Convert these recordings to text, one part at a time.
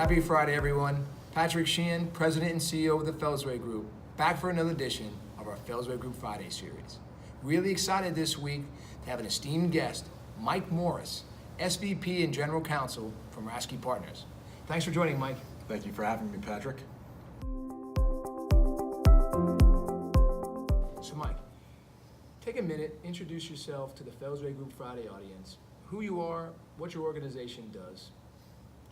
Happy Friday, everyone. Patrick Sheehan, President and CEO of the Fellsway Group, back for another edition of our Fellsway Group Friday series. Really excited this week to have an esteemed guest, Mike Morris, SVP and General Counsel from Rasky Partners. Thanks for joining, Mike. Thank you for having me, Patrick. So, Mike, take a minute, introduce yourself to the Fellsway Group Friday audience, who you are, what your organization does.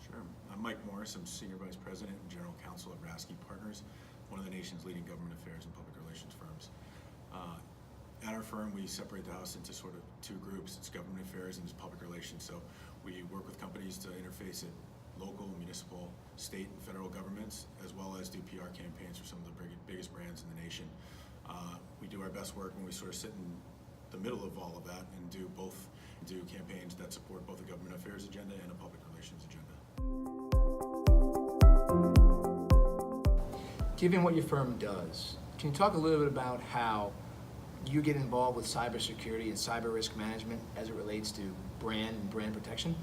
Sure. I'm Mike Morris. I'm Senior Vice President and General Counsel at Rasky Partners, one of the nation's leading government affairs and public relations firms. At our firm, we separate the house into sort of two groups. It's government affairs and it's public relations. So we work with companies to interface at local, municipal, state, and federal governments, as well as do PR campaigns for some of the biggest brands in the nation. We do our best work when we sort of sit in the middle of all of that and do campaigns that support both a government affairs agenda and a public relations agenda. Given what your firm does, can you talk a little bit about how you get involved with cybersecurity and cyber risk management as it relates to brand and brand protection?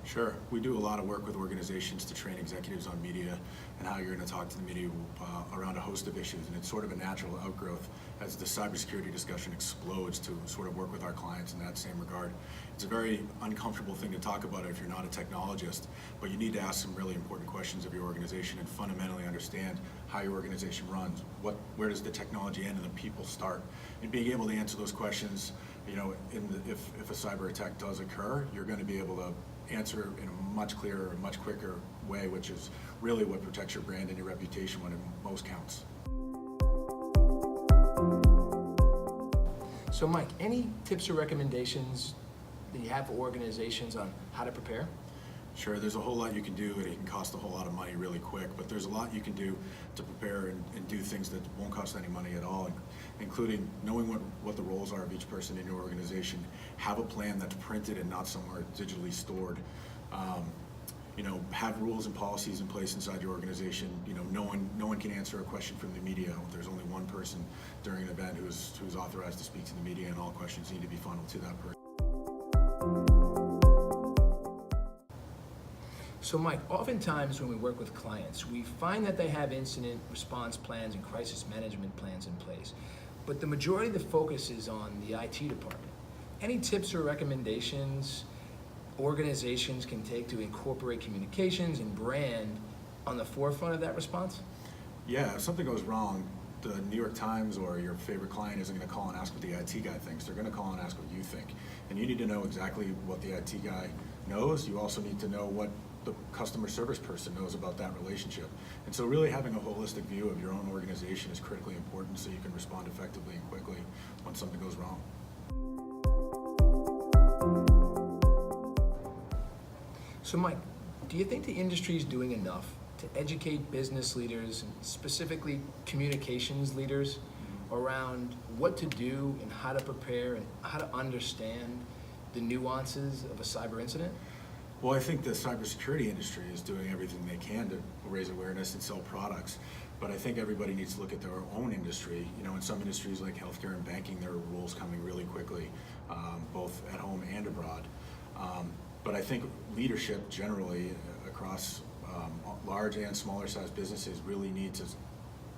Sure. We do a lot of work with organizations to train executives on media and how you're going to talk to the media around a host of issues. And it's sort of a natural outgrowth as the cybersecurity discussion explodes to sort of work with our clients in that same regard. It's a very uncomfortable thing to talk about if you're not a technologist, but you need to ask some really important questions of your organization and fundamentally understand how your organization runs. Where does the technology end and the people start? And being able to answer those questions, if a cyber attack does occur, you're going to be able to answer in a much clearer, much quicker way, which is really what protects your brand and your reputation when it most counts. So, Mike, any tips or recommendations that you have for organizations on how to prepare? Sure, there's a whole lot you can do, and it can cost a whole lot of money really quick, but there's a lot you can do to prepare and do things that won't cost any money at all, including knowing what the roles are of each person in your organization, have a plan that's printed and not somewhere digitally stored. Have rules and policies in place inside your organization. No one can answer a question from the media. There's only one person during an event who's authorized to speak to the media, and all questions need to be funneled to that person. So, Mike, oftentimes when we work with clients, we find that they have incident response plans and crisis management plans in place, but the majority of the focus is on the IT department. Any tips or recommendations organizations can take to incorporate communications and brand on the forefront of that response? Yeah, if something goes wrong, the New York Times or your favorite client isn't going to call and ask what the IT guy thinks. They're going to call and ask what you think. And you need to know exactly what the IT guy knows. You also need to know what the customer service person knows about that relationship. And so really having a holistic view of your own organization is critically important so you can respond effectively and quickly when something goes wrong. So, Mike, do you think the industry is doing enough to educate business leaders, and specifically communications leaders, around what to do and how to prepare and how to understand the nuances of a cyber incident? Well, I think the cybersecurity industry is doing everything they can to raise awareness and sell products, but I think everybody needs to look at their own industry. In some industries like healthcare and banking, there are rules coming really quickly, both at home and abroad. But I think leadership generally across large and smaller sized businesses really need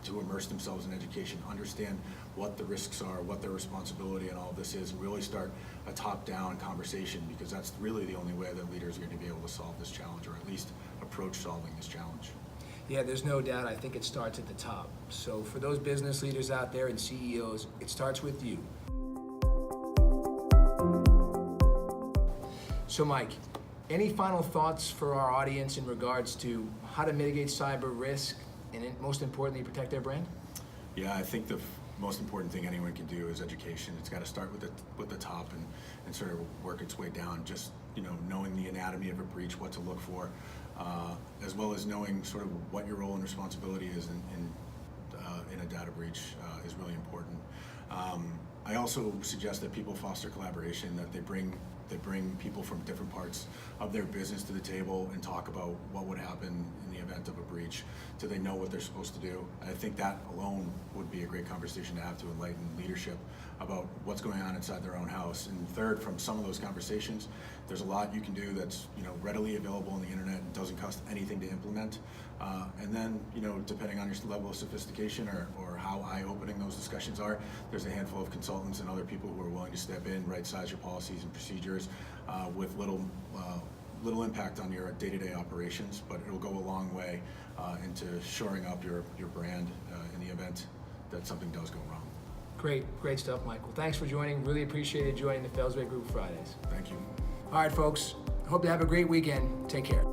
to immerse themselves in education, understand what the risks are, what their responsibility and all of this is, and really start a top-down conversation, because that's really the only way that leaders are going to be able to solve this challenge, or at least approach solving this challenge. Yeah, there's no doubt. I think it starts at the top. So for those business leaders out there and CEOs, it starts with you. So, Mike, any final thoughts for our audience in regards to how to mitigate cyber risk and most importantly, protect their brand? Yeah, I think the most important thing anyone can do is education. It's got to start with the top and sort of work its way down. Just knowing the anatomy of a breach, what to look for, as well as knowing sort of what your role and responsibility is in a data breach is really important. I also suggest that people foster collaboration, that they bring They bring people from different parts of their business to the table and talk about what would happen in the event of a breach. Do they know what they're supposed to do? I think that alone would be a great conversation to have to enlighten leadership about what's going on inside their own house. And third, from some of those conversations, there's a lot you can do that's readily available on the internet and doesn't cost anything to implement. And then, depending on your level of sophistication or how eye-opening those discussions are, there's a handful of consultants and other people who are willing to step in, right-size your policies and procedures with little impact on your day-to-day operations, but it'll go a long way into shoring up your brand in the event that something does go wrong. Great stuff, Michael. Thanks for joining. Really appreciated joining the Fellsway Group Fridays. Thank you. All right, folks. Hope to have a great weekend. Take care.